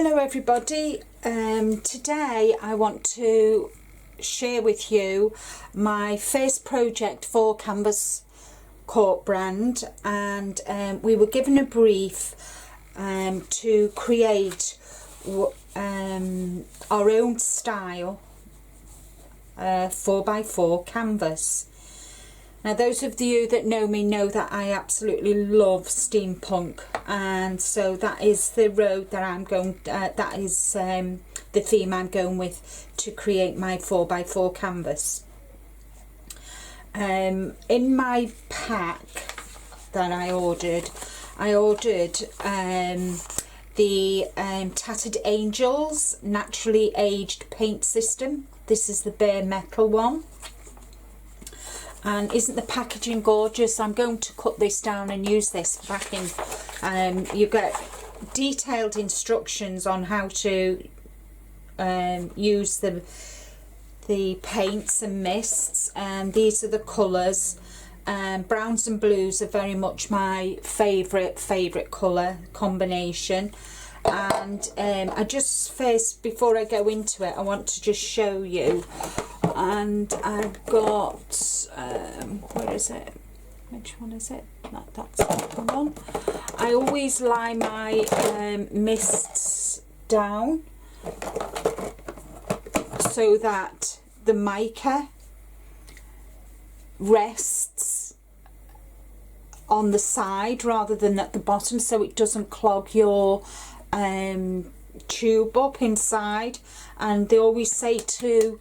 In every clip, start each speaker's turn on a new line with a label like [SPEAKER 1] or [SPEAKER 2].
[SPEAKER 1] Hello everybody, today I want to share with you my first project for Canvas Corp brand, and we were given a brief to create our own style 4x4 canvas. Now those of you that know me know that I absolutely love steampunk, and so that is the road that I'm going, that is the theme I'm going with to create my 4x4 canvas. In my pack that I ordered the Tattered Angels Naturally Aged Paint System. This is the bare metal one. And isn't the packaging gorgeous? I'm going to cut this down and use this backing. You get detailed instructions on how to use the paints and mists, and these are the colours. Browns and blues are very much my favourite colour combination. And I just first, before I go into it, I want to just show you. And I've got where is it? Which one is it? That's the one. I always lie my mists down so that the mica rests on the side rather than at the bottom, so it doesn't clog your tube up inside. And they always say to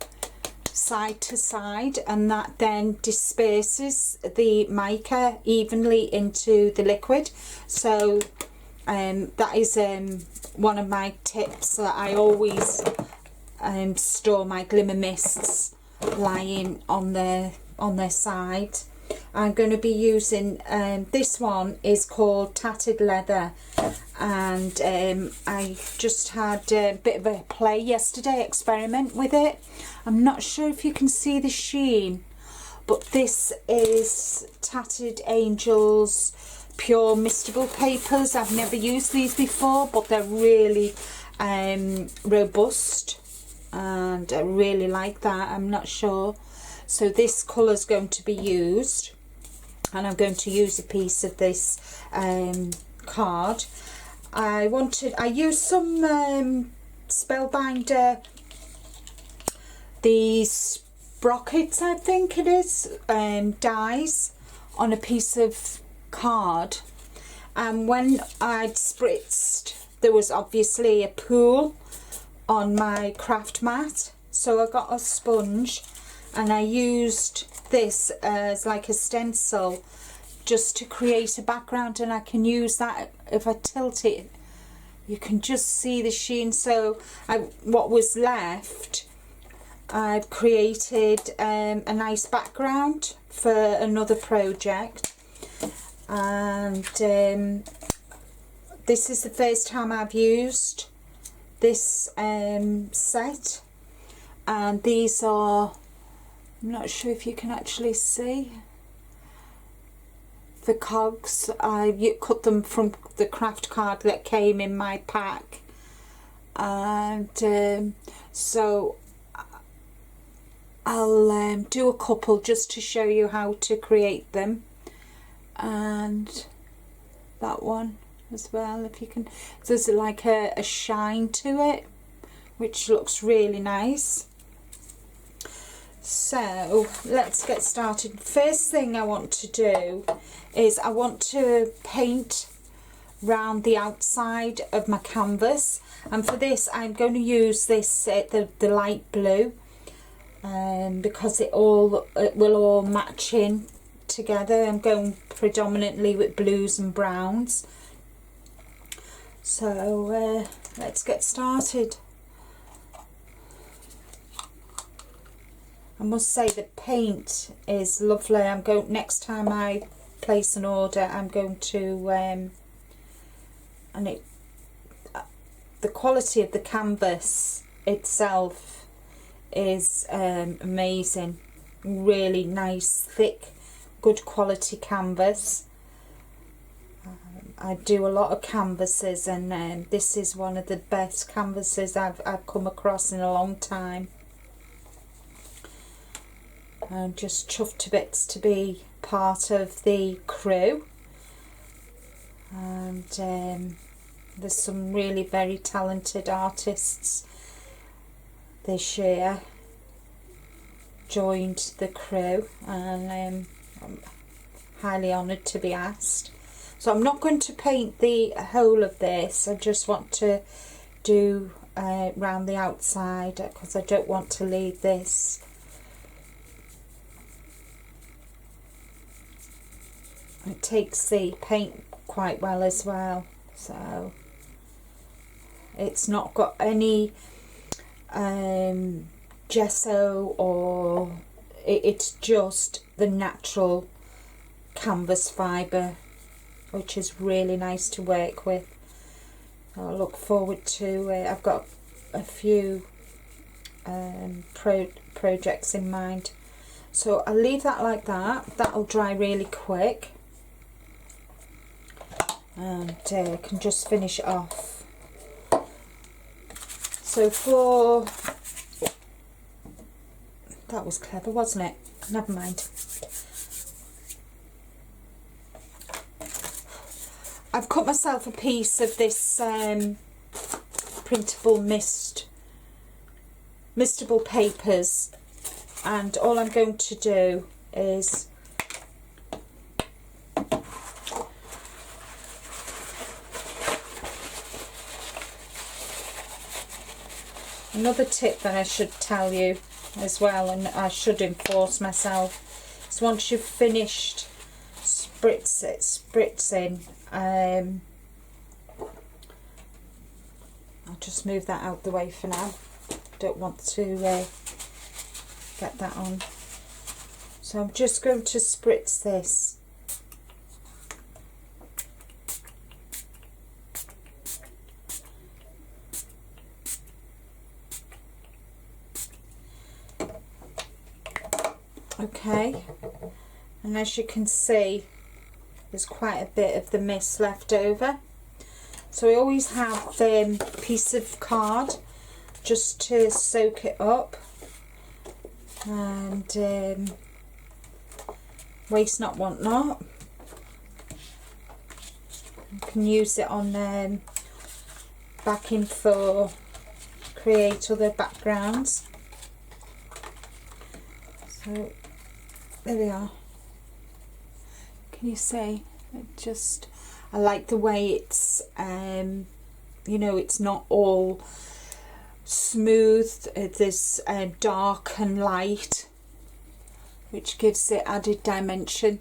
[SPEAKER 1] side to side, and that then disperses the mica evenly into the liquid. So that is one of my tips, that I always store my glimmer mists lying on their side. I'm going to be using this one is called Tattered Leather, and I just had a bit of a play yesterday, experiment with it. I'm not sure if you can see the sheen, but this is Tattered Angels Pure Mistable Papers. I've never used these before, but they're really robust, and I really like that. I'm not sure. So this colour is going to be used, and I'm going to use a piece of this card. I used some Spellbinder, these sprockets, I think it is, dies on a piece of card, and when I'd spritzed, there was obviously a pool on my craft mat, so I got a sponge and I used this as like a stencil just to create a background, and I can use that. If I tilt it, you can just see the sheen. So what was left, I've created a nice background for another project, and this is the first time I've used this set, and these are, I'm not sure if you can actually see the cogs. I cut them from the craft card that came in my pack, and so I'll do a couple just to show you how to create them, and that one as well, if you can. There's like a shine to it which looks really nice. So let's get started. First thing I want to do is I want to paint round the outside of my canvas, and for this I'm going to use this the light blue, because it will all match in together. I'm going predominantly with blues and browns. So let's get started. I must say the paint is lovely. Next time I place an order, I'm going to the quality of the canvas itself is amazing. Really nice, thick, good quality canvas. I do a lot of canvases, and this is one of the best canvases I've come across in a long time. I'm just chuffed to bits to be part of the crew, and there's some really very talented artists this year joined the crew, and I'm highly honoured to be asked. So I'm not going to paint the whole of this, I just want to do round the outside, because I don't want to leave this it takes the paint quite well as well. So it's not got any gesso, or it's just the natural canvas fibre, which is really nice to work with. I look forward to I've got a few projects in mind, so I'll leave that like that. That'll dry really quick, and can just finish it off. So for that was clever, wasn't it? Never mind. I've cut myself a piece of this printable mistable papers, and all I'm going to do is another tip that I should tell you as well, and I should enforce myself, is once you've finished spritzing, I'll just move that out the way for now. Don't want to get that on. So I'm just going to spritz this. Okay, and as you can see, there's quite a bit of the mist left over, so I always have a piece of card just to soak it up, and waste not, want not. You can use it on backing for create other backgrounds. So there we are. Can you see? I like the way it's you know, it's not all smooth. There's dark and light, which gives it added dimension.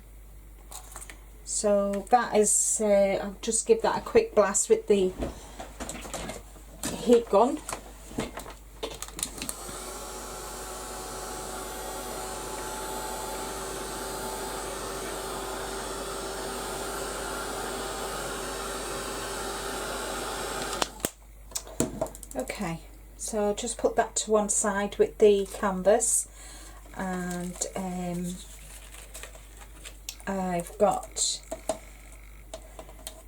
[SPEAKER 1] So that is I'll just give that a quick blast with the heat gun. Okay, so I'll just put that to one side with the canvas, and I've got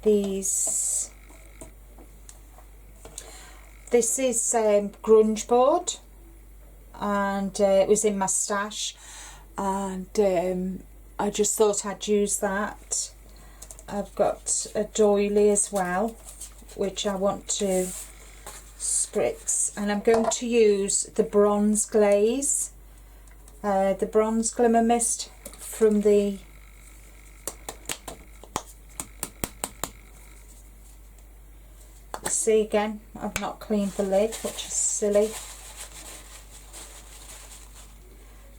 [SPEAKER 1] these. This is grunge board, and it was in my stash, and I just thought I'd use that. I've got a doily as well, which I want to spritz, and I'm going to use the bronze glaze, the bronze glimmer mist from the see again, I've not cleaned the lid, which is silly.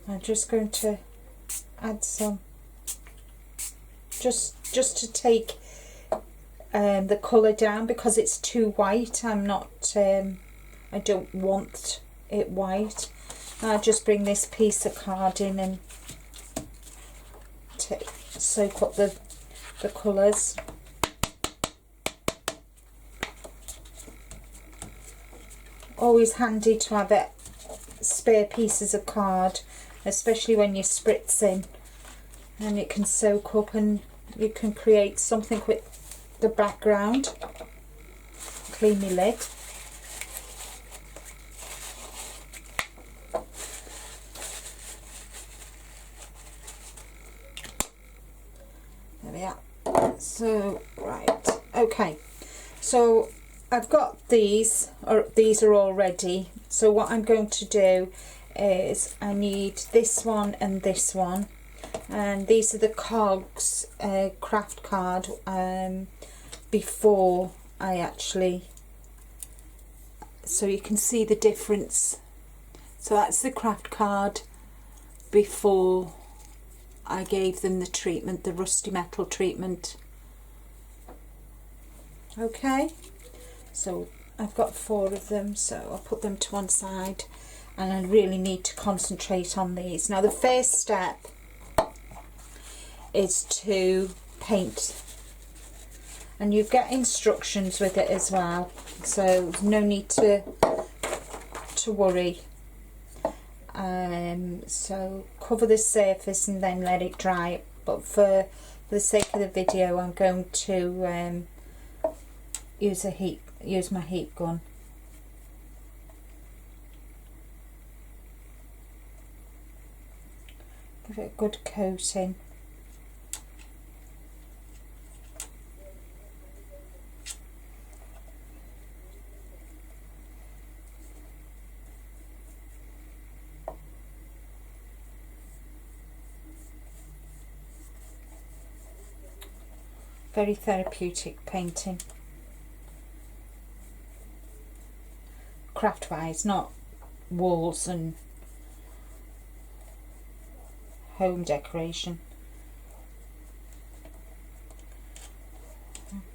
[SPEAKER 1] I'm just going to add some, just to take the colour down, because it's too white. I'm not I don't want it white. I'll just bring this piece of card in and soak up the colours. Always handy to have spare pieces of card, especially when you're spritzing, and it can soak up and you can create something with the background, clean my lid. There we are. So, right, okay, so I've got these, or these are all ready. So what I'm going to do is I need this one and this one, and these are the cogs craft card before I actually, so you can see the difference. So that's the craft card before I gave them the treatment, the rusty metal treatment. Okay, so I've got 4 of them, so I'll put them to one side, and I really need to concentrate on these. Now the first step is to paint, and you get instructions with it as well, so no need to worry. So cover the surface and then let it dry, but for the sake of the video I'm going to use my heat gun. Give it a good coating. Very therapeutic painting. Craft wise, not walls and home decoration.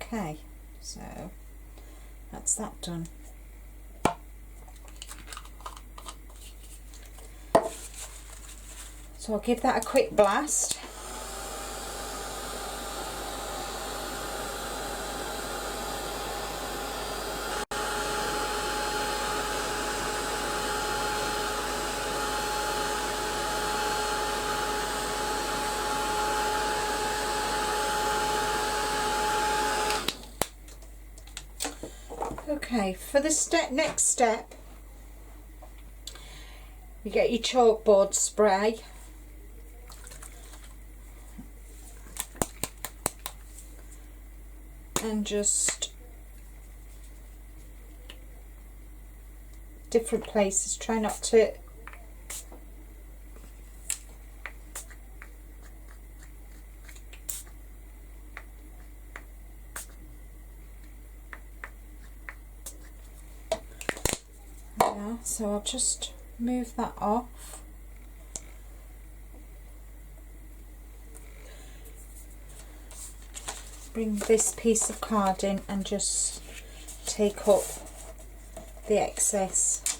[SPEAKER 1] Okay, so that's that done. So I'll give that a quick blast. Okay, for the next step, you get your chalkboard spray, and just different places. Try not to so I'll just move that off. Bring this piece of card in and just take up the excess.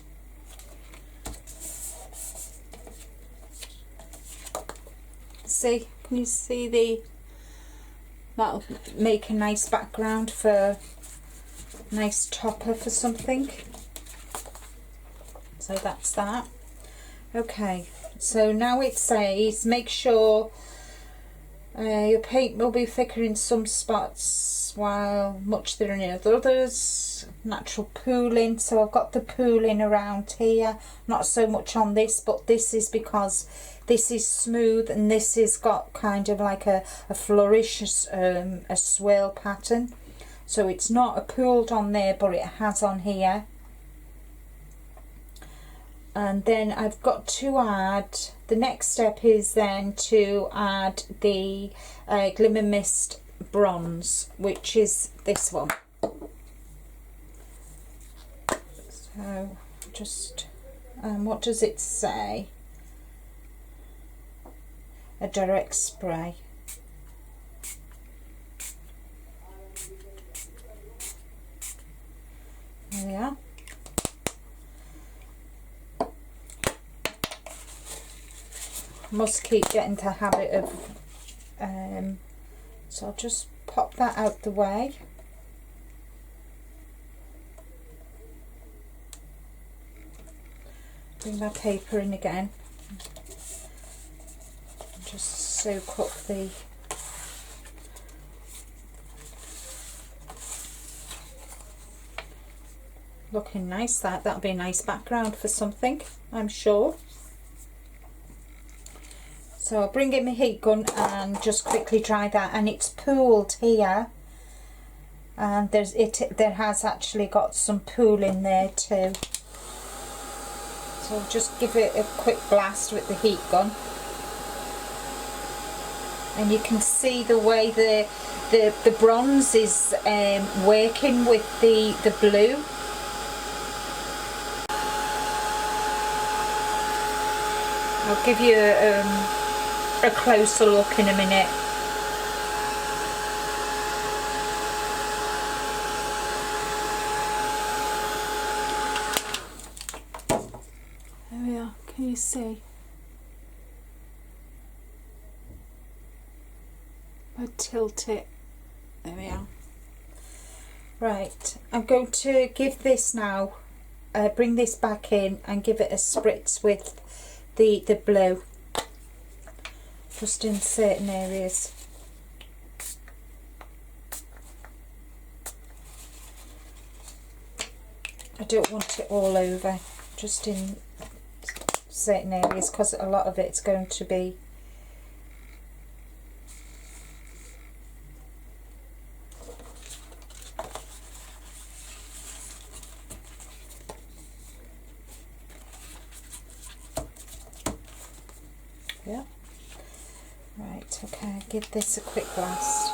[SPEAKER 1] See, can you see that'll make a nice background for a nice topper for something. So that's that. Okay, so now it says make sure your paint will be thicker in some spots while much thinner in others. Natural pooling, so I've got the pooling around here, not so much on this, but this is because this is smooth and this has got kind of like a flourish, a swirl pattern. So it's not a pooled on there, but it has on here. And then I've got to add, the next step is then to add the Glimmer Mist bronze, which is this one. So just, what does it say? A direct spray. There we are. Must keep getting to habit of so I'll just pop that out the way. Bring my paper in again. Just soak up the looking nice. That'll be a nice background for something, I'm sure. So I'll bring in my heat gun and just quickly dry that, and it's pooled here, and there has actually got some pool in there too. So I'll just give it a quick blast with the heat gun, and you can see the way the bronze is working with the blue. I'll give you a closer look in a minute. There we are, can you see? I'll tilt it. There we are. Right, I'm going to give this now, bring this back in and give it a spritz with the blue, just in certain areas. I don't want it all over, just in certain areas, because a lot of it's going to be yeah. Right, okay, give this a quick blast.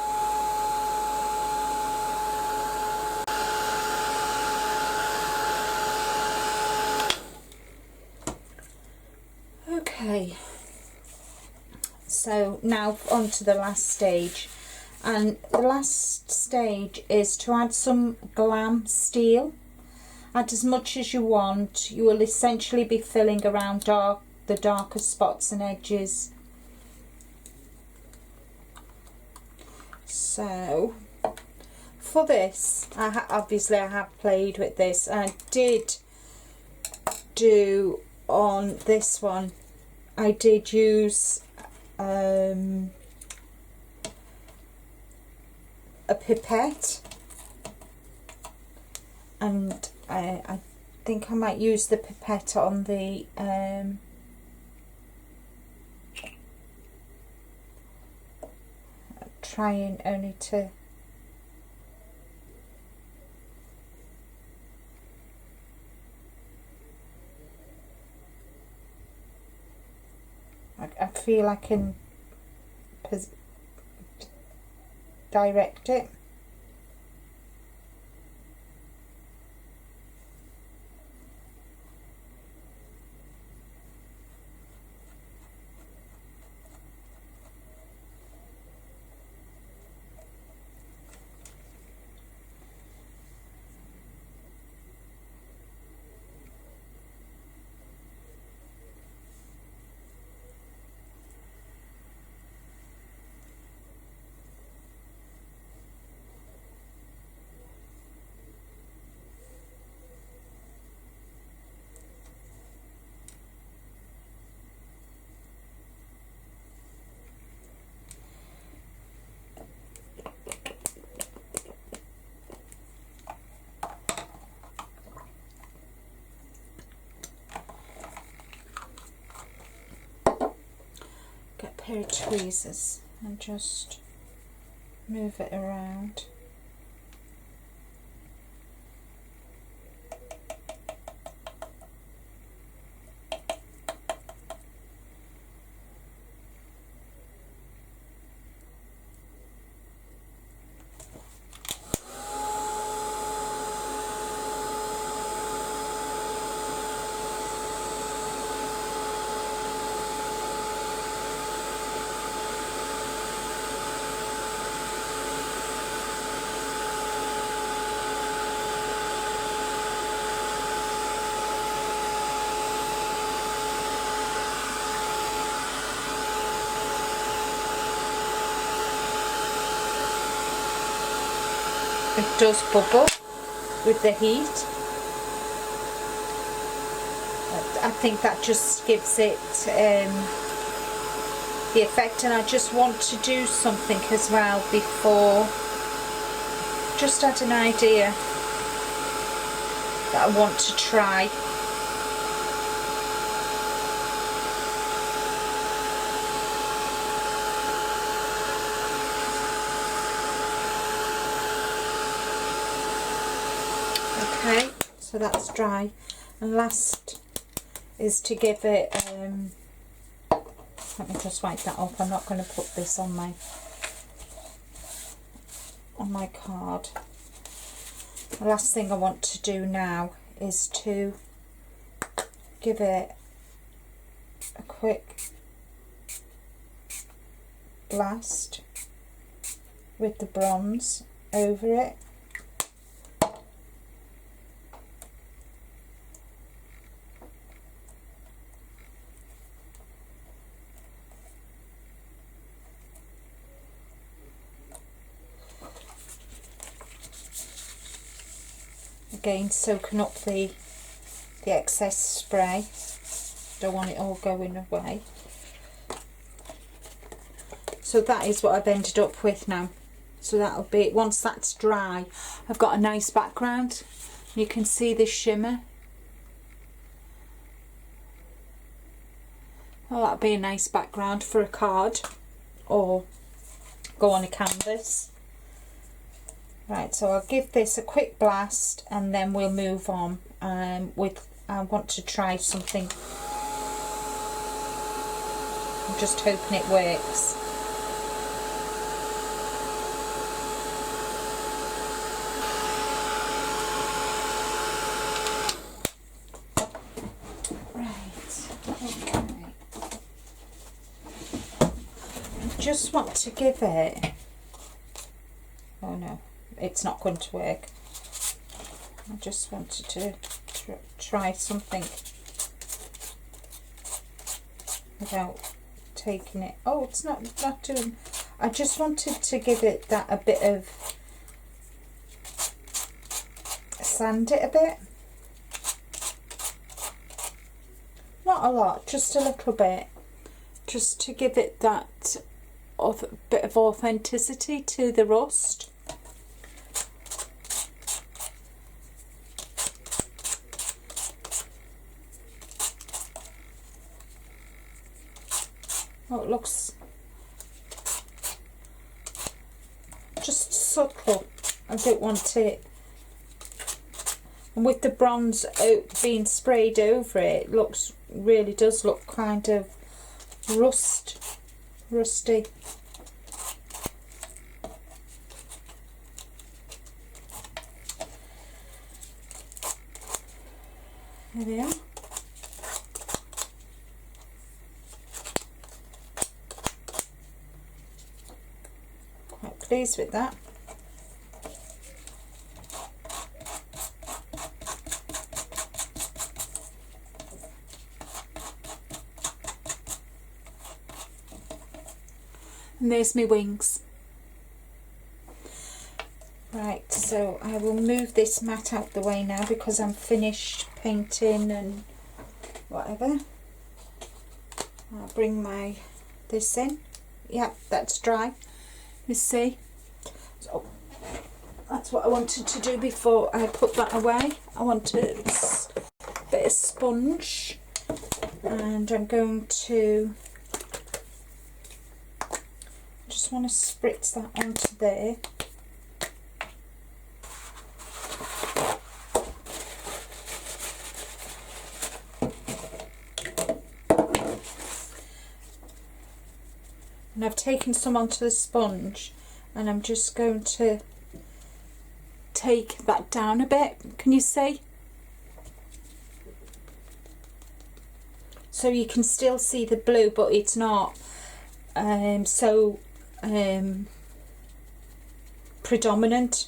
[SPEAKER 1] Okay, so now on to the last stage, and the last stage is to add some glam steel. Add as much as you want. You will essentially be filling around the darker spots and edges. So for this, obviously I have played with this. I did do on this one, I did use a pipette, and I think I might use the pipette on the trying only to I feel I can direct it. Get a pair of tweezers and just move it around. It does bubble with the heat. I think that just gives it the effect, and I just want to do something as well before, just add an idea. that I want to try. Okay, so that's dry, and last is to give it, let me just wipe that off. I'm not going to put this on my card. The last thing I want to do now is to give it a quick blast with the bronze over it. Again, soaking up the excess spray. Don't want it all going away. So that is what I've ended up with now. So that'll be, once that's dry, I've got a nice background. You can see the shimmer. Well, that'll be a nice background for a card or go on a canvas. Right, so I'll give this a quick blast and then we'll move on with, I want to try something. I'm just hoping it works. Right, okay. I just want to give it, oh no, it's not going to work. I just wanted to try something without taking it. Oh, it's not doing. I just wanted to give it that a bit of, sand it a bit. Not a lot, just a little bit, just to give it that bit of authenticity to the rust. Oh, it looks just subtle. I don't want it. And with the bronze being sprayed over it, it looks, really does look kind of rusty. There we are. Quite pleased with that. And there's my wings. Right, so I will move this mat out the way now because I'm finished painting and whatever. I'll bring this in. Yeah, that's dry. You see? So that's what I wanted to do before I put that away. I want a bit of sponge, and I'm going to just want to spritz that onto there. And I've taken some onto the sponge, and I'm just going to take that down a bit. Can you see? So you can still see the blue, but it's not so predominant.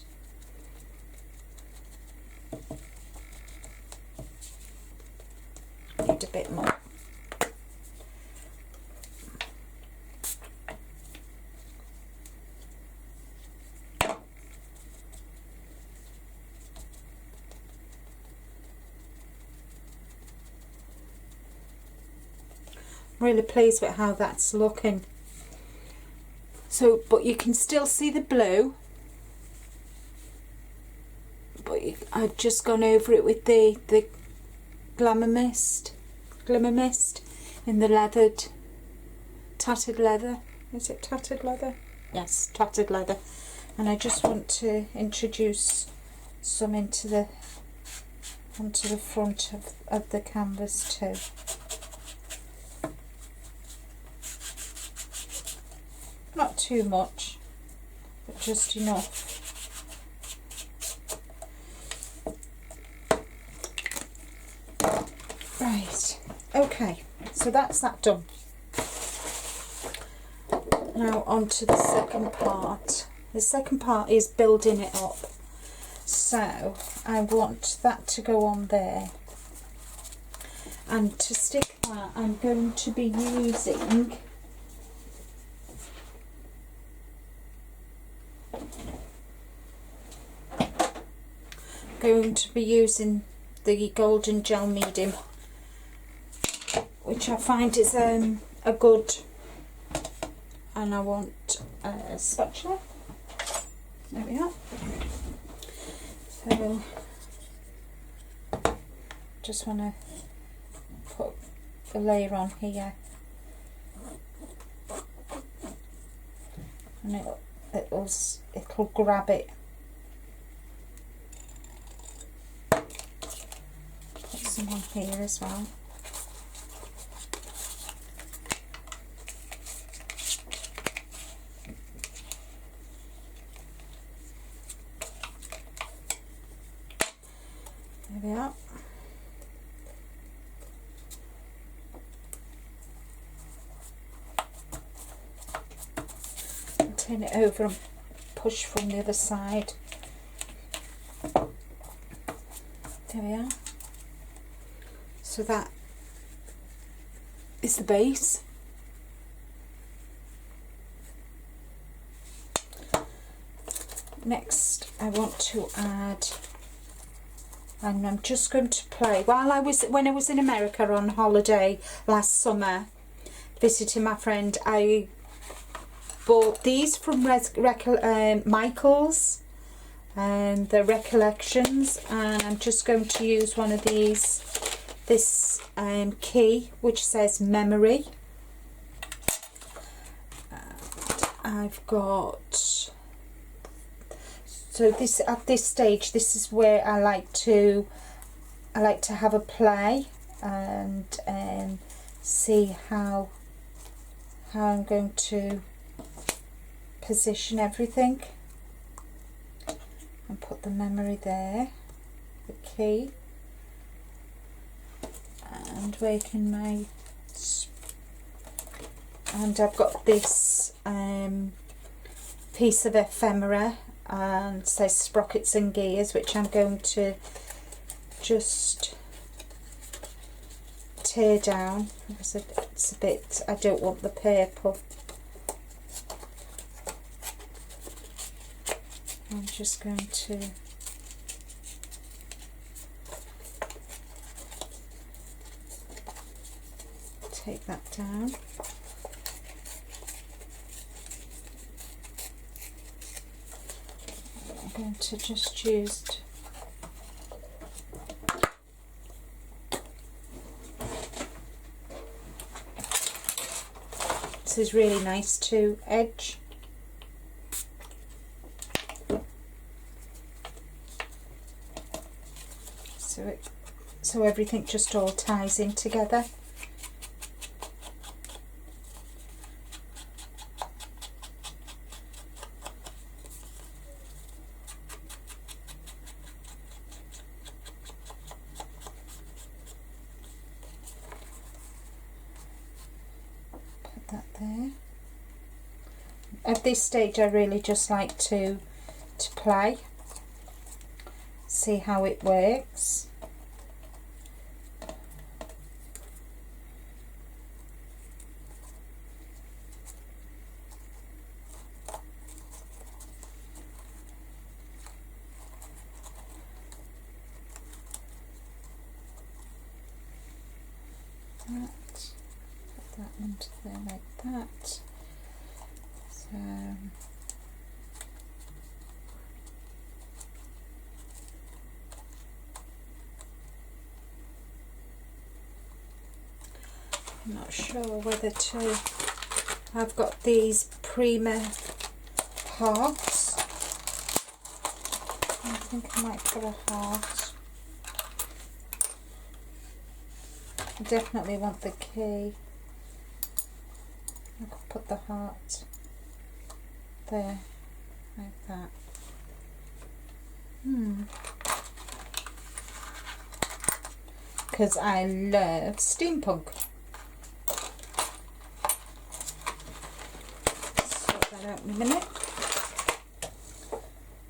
[SPEAKER 1] Need a bit more. Really pleased with how that's looking. So, but you can still see the blue, but I've just gone over it with the glimmer mist in the leathered, tattered leather. Is it tattered leather? Yes, tattered leather. And I just want to introduce some onto the front of the canvas too. Not too much, but just enough. Right, okay, so that's that done. Now on to the second part. The second part is building it up. So I want that to go on there. And to stick that, I'm going to be using the golden gel medium, which I find is a good, and I want a spatula. There we are. So just want to put a layer on here, and it'll grab it. Put some on here as well. There we are. And turn it over and push from the other side. There we are. So that is the base. Next I want to add, and I'm just going to play, when I was in America on holiday last summer visiting my friend, I bought these from Michael's, and the Recollections, and I'm just going to use one of these, this key which says memory. And I've got, so this, at this stage, this is where I like to have a play and see how I'm going to position everything, and put the memory there, the key, and where can my, and I've got this piece of ephemera, and says sprockets and gears, which I'm going to just tear down because it's a bit, I don't want the purple. I'm just going to take that down. I'm going to just use this is really nice to edge. So everything just all ties in together. Put that there. At this stage I really just like to play, see how it works. Put that into there like that. So I'm not sure whether to, I've got these Prima hearts. I think I might put a heart. I definitely want the key. I could put the heart there, like that. Because I love steampunk. Sort that out in a minute.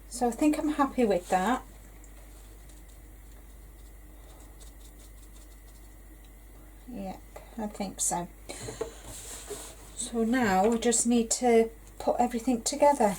[SPEAKER 1] So I think I'm happy with that. Yeah, I think so. So now we just need to put everything together.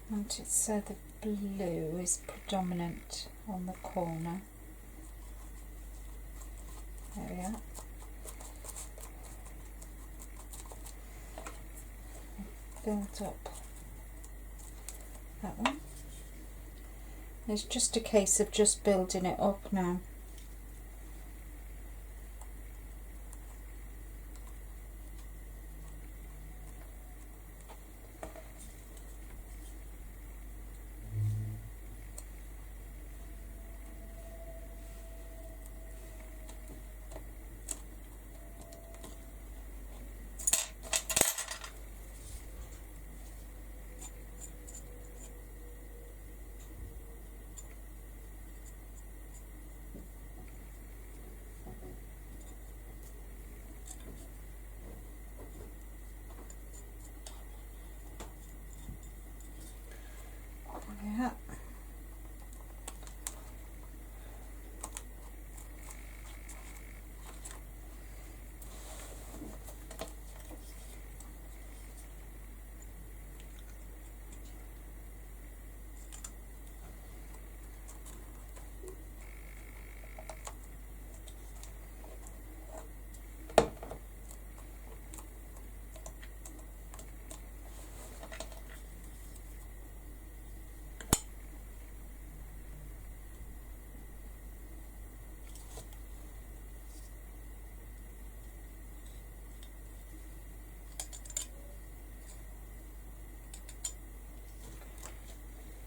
[SPEAKER 1] Want it so the blue is predominant on the corner. There we are. Build up that one. It's just a case of just building it up now. Yeah.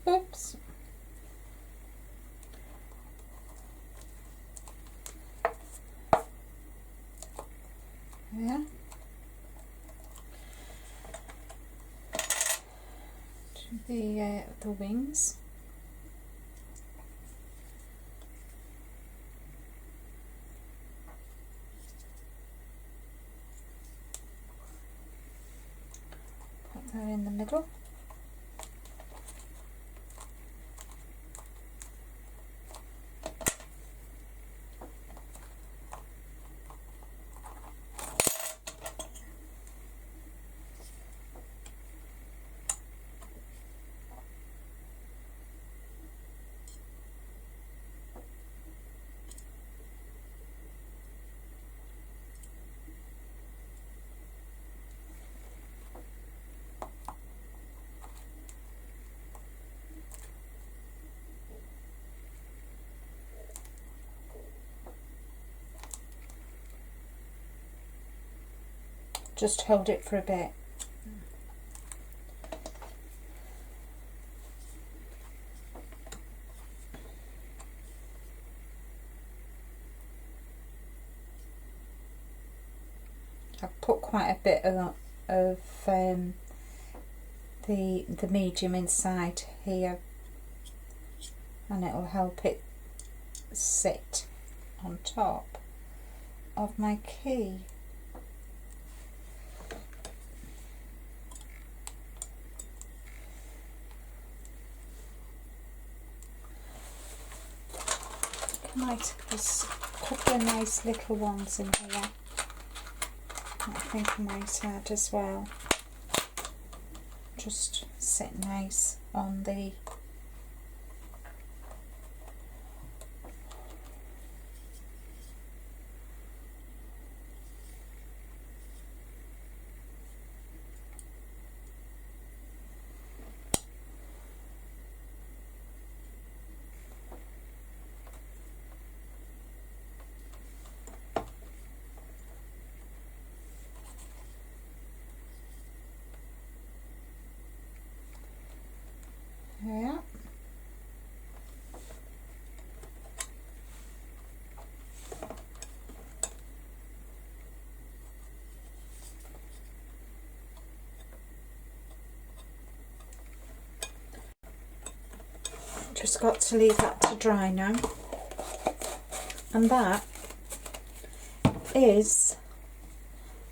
[SPEAKER 1] Oops. Yeah. The wings. Put that in the middle. Just hold it for a bit. I've put quite a bit of the medium inside here, and it'll help it sit on top of my key. I might there's a couple of nice little ones in here I think I might add as well. Just sit nice on the yeah. Just got to leave that to dry now, and that is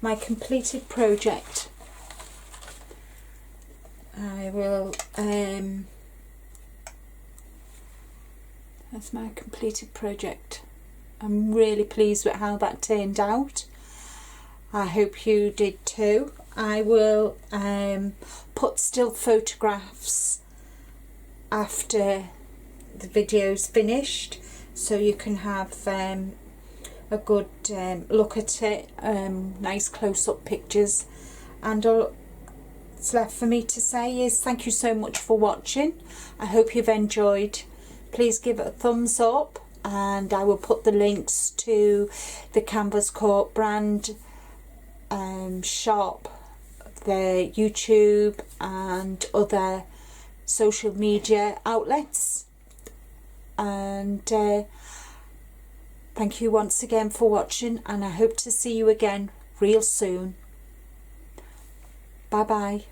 [SPEAKER 1] my completed project. I will that's my completed project. I'm really pleased with how that turned out. I hope you did too. I will put still photographs after the video's finished, so you can have a good look at it, nice close-up pictures. And all that's left for me to say is thank you so much for watching. I hope you've enjoyed. Please give it a thumbs up, and I will put the links to the Canvas Corp brand shop, the YouTube and other social media outlets. And thank you once again for watching, and I hope to see you again real soon. Bye bye.